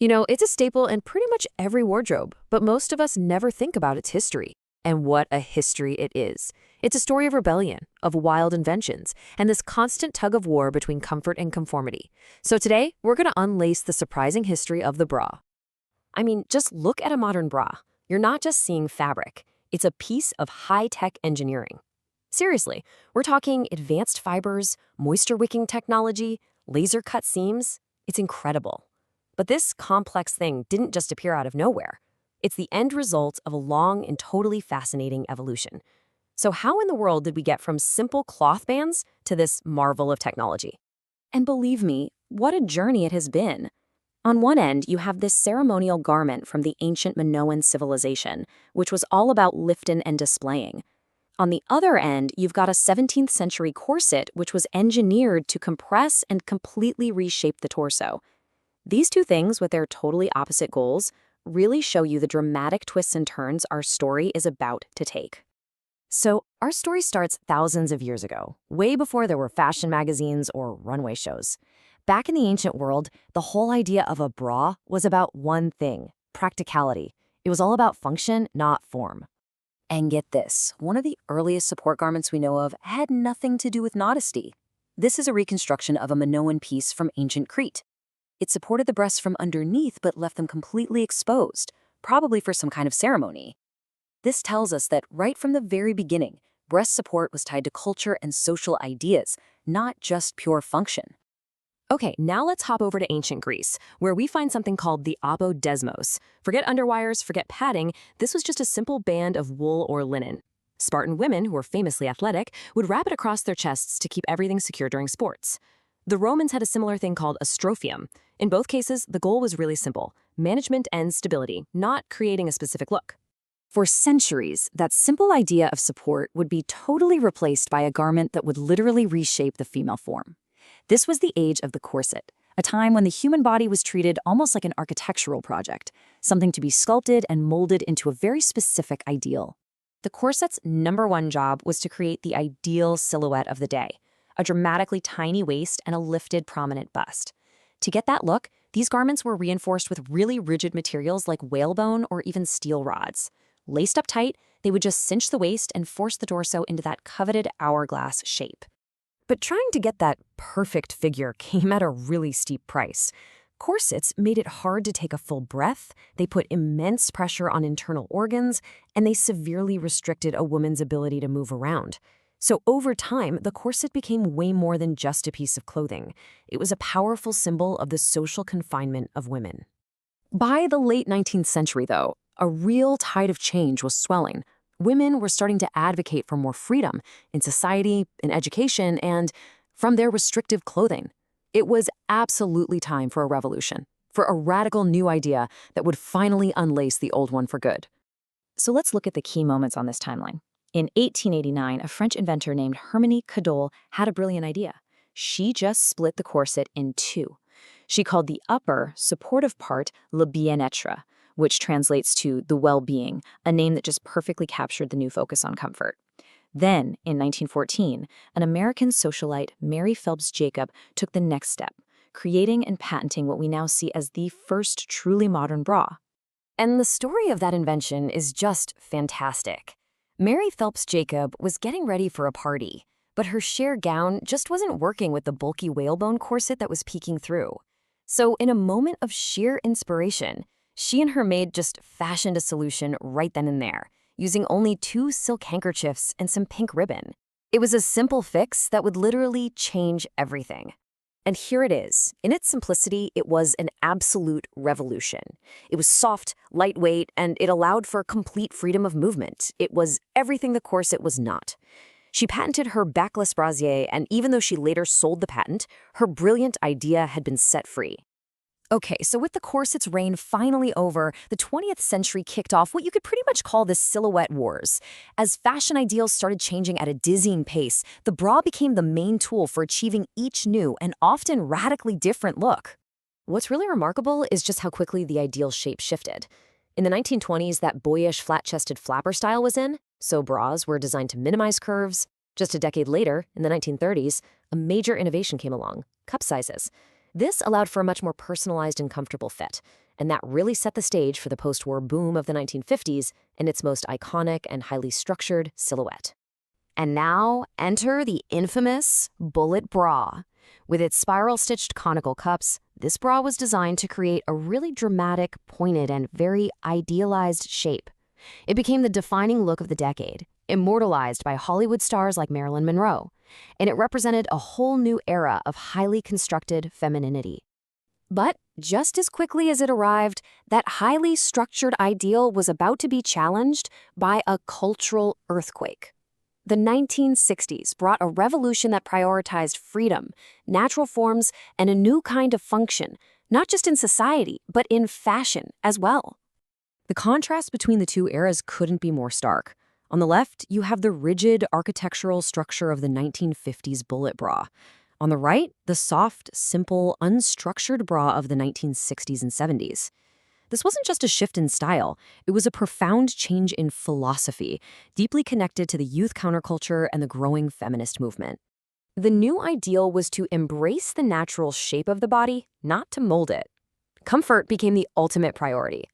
It's a staple in pretty much every wardrobe, but most of us never think about its history. And what a history it is. It's a story of rebellion, of wild inventions, and this constant tug of war between comfort and conformity. So today, we're going to unlace the surprising history of the bra. I mean, just look at a modern bra. You're not just seeing fabric. It's a piece of high-tech engineering. Seriously, we're talking advanced fibers, moisture-wicking technology, laser-cut seams. It's incredible. But this complex thing didn't just appear out of nowhere. It's the end result of a long and totally fascinating evolution. So how in the world did we get from simple cloth bands to this marvel of technology? And believe me, what a journey it has been. On one end, you have this ceremonial garment from the ancient Minoan civilization, which was all about lifting and displaying. On the other end, you've got a 17th century corset, which was engineered to compress and completely reshape the torso. These two things, with their totally opposite goals, really show you the dramatic twists and turns our story is about to take. So, our story starts thousands of years ago, way before there were fashion magazines or runway shows. Back in the ancient world, the whole idea of a bra was about one thing: practicality. It was all about function, not form. And get this, one of the earliest support garments we know of had nothing to do with modesty. This is a reconstruction of a Minoan piece from ancient Crete. It supported the breasts from underneath but left them completely exposed, probably for some kind of ceremony. This tells us that right from the very beginning, breast support was tied to culture and social ideas, not just pure function. Okay, now let's hop over to ancient Greece, where we find something called the apodesmos. Forget underwires, forget padding, this was just a simple band of wool or linen. Spartan women, who were famously athletic, would wrap it across their chests to keep everything secure during sports. The Romans had a similar thing called a strophium. In both cases, the goal was really simple: management and stability, not creating a specific look. For centuries, that simple idea of support would be totally replaced by a garment that would literally reshape the female form. This was the age of the corset, a time when the human body was treated almost like an architectural project, something to be sculpted and molded into a very specific ideal. The corset's number one job was to create the ideal silhouette of the day: a dramatically tiny waist and a lifted, prominent bust. To get that look, these garments were reinforced with really rigid materials like whalebone or even steel rods. Laced up tight, they would just cinch the waist and force the torso into that coveted hourglass shape. But trying to get that perfect figure came at a really steep price. Corsets made it hard to take a full breath, they put immense pressure on internal organs, and they severely restricted a woman's ability to move around. So over time, the corset became way more than just a piece of clothing. It was a powerful symbol of the social confinement of women. By the late 19th century, though, a real tide of change was swelling. Women were starting to advocate for more freedom in society, in education, and from their restrictive clothing. It was absolutely time for a revolution, for a radical new idea that would finally unlace the old one for good. So let's look at the key moments on this timeline. In 1889, a French inventor named Herminie Cadolle had a brilliant idea. She just split the corset in two. She called the upper, supportive part le bien-être, which translates to the well-being, a name that just perfectly captured the new focus on comfort. Then, in 1914, an American socialite, Mary Phelps Jacob, took the next step, creating and patenting what we now see as the first truly modern bra. And the story of that invention is just fantastic. Mary Phelps Jacob was getting ready for a party, but her sheer gown just wasn't working with the bulky whalebone corset that was peeking through. So in a moment of sheer inspiration, she and her maid just fashioned a solution right then and there, using only 2 silk handkerchiefs and some pink ribbon. It was a simple fix that would literally change everything. And here it is. In its simplicity, it was an absolute revolution. It was soft, lightweight, and it allowed for complete freedom of movement. It was everything the corset was not. She patented her backless brasier, and even though she later sold the patent, her brilliant idea had been set free. Okay, so with the corset's reign finally over, the 20th century kicked off what you could pretty much call the silhouette wars. As fashion ideals started changing at a dizzying pace, the bra became the main tool for achieving each new and often radically different look. What's really remarkable is just how quickly the ideal shape shifted. In the 1920s, that boyish, flat-chested flapper style was in, so bras were designed to minimize curves. Just a decade later, in the 1930s, a major innovation came along: cup sizes. This allowed for a much more personalized and comfortable fit. and that really set the stage for the post-war boom of the 1950s and its most iconic and highly structured silhouette. And now, enter the infamous bullet bra. With its spiral-stitched conical cups, this bra was designed to create a really dramatic, pointed, and very idealized shape. It became the defining look of the decade, immortalized by Hollywood stars like Marilyn Monroe, and it represented a whole new era of highly constructed femininity. But just as quickly as it arrived, that highly structured ideal was about to be challenged by a cultural earthquake. The 1960s brought a revolution that prioritized freedom, natural forms, and a new kind of function, not just in society, but in fashion as well. The contrast between the two eras couldn't be more stark. On the left, you have the rigid architectural structure of the 1950s bullet bra. On the right, the soft, simple, unstructured bra of the 1960s and 70s. This wasn't just a shift in style, it was a profound change in philosophy, deeply connected to the youth counterculture and the growing feminist movement. The new ideal was to embrace the natural shape of the body, not to mold it. Comfort became the ultimate priority.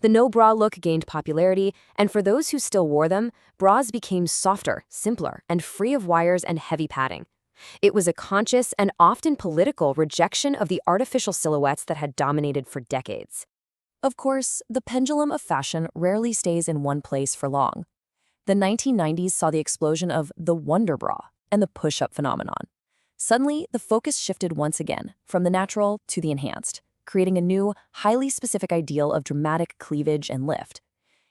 The no-bra look gained popularity, and for those who still wore them, bras became softer, simpler, and free of wires and heavy padding. It was a conscious and often political rejection of the artificial silhouettes that had dominated for decades. Of course, the pendulum of fashion rarely stays in one place for long. The 1990s saw the explosion of the wonder bra and the push-up phenomenon. Suddenly, the focus shifted once again, from the natural to the enhanced, creating a new, highly specific ideal of dramatic cleavage and lift.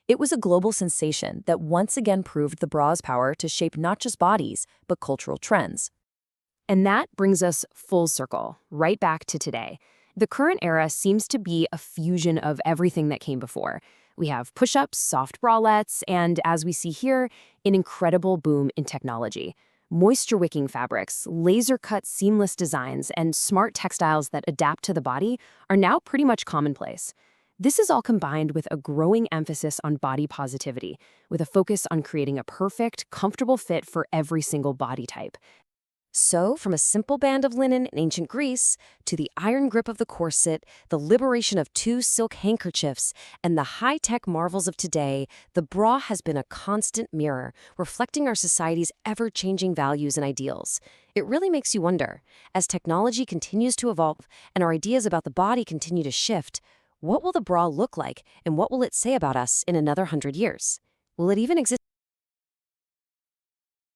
It was a global sensation that once again proved the bra's power to shape not just bodies, but cultural trends. And that brings us full circle, right back to today. The current era seems to be a fusion of everything that came before. We have push-ups, soft bralettes, and as we see here, an incredible boom in technology. Moisture-wicking fabrics, laser-cut seamless designs, and smart textiles that adapt to the body are now pretty much commonplace. This is all combined with a growing emphasis on body positivity, with a focus on creating a perfect, comfortable fit for every single body type. So, from a simple band of linen in ancient Greece to the iron grip of the corset, the liberation of two silk handkerchiefs, and the high-tech marvels of today, the bra has been a constant mirror, reflecting our society's ever-changing values and ideals. It really makes you wonder, as technology continues to evolve and our ideas about the body continue to shift, what will the bra look like, and what will it say about us in another 100 years? Will it even exist?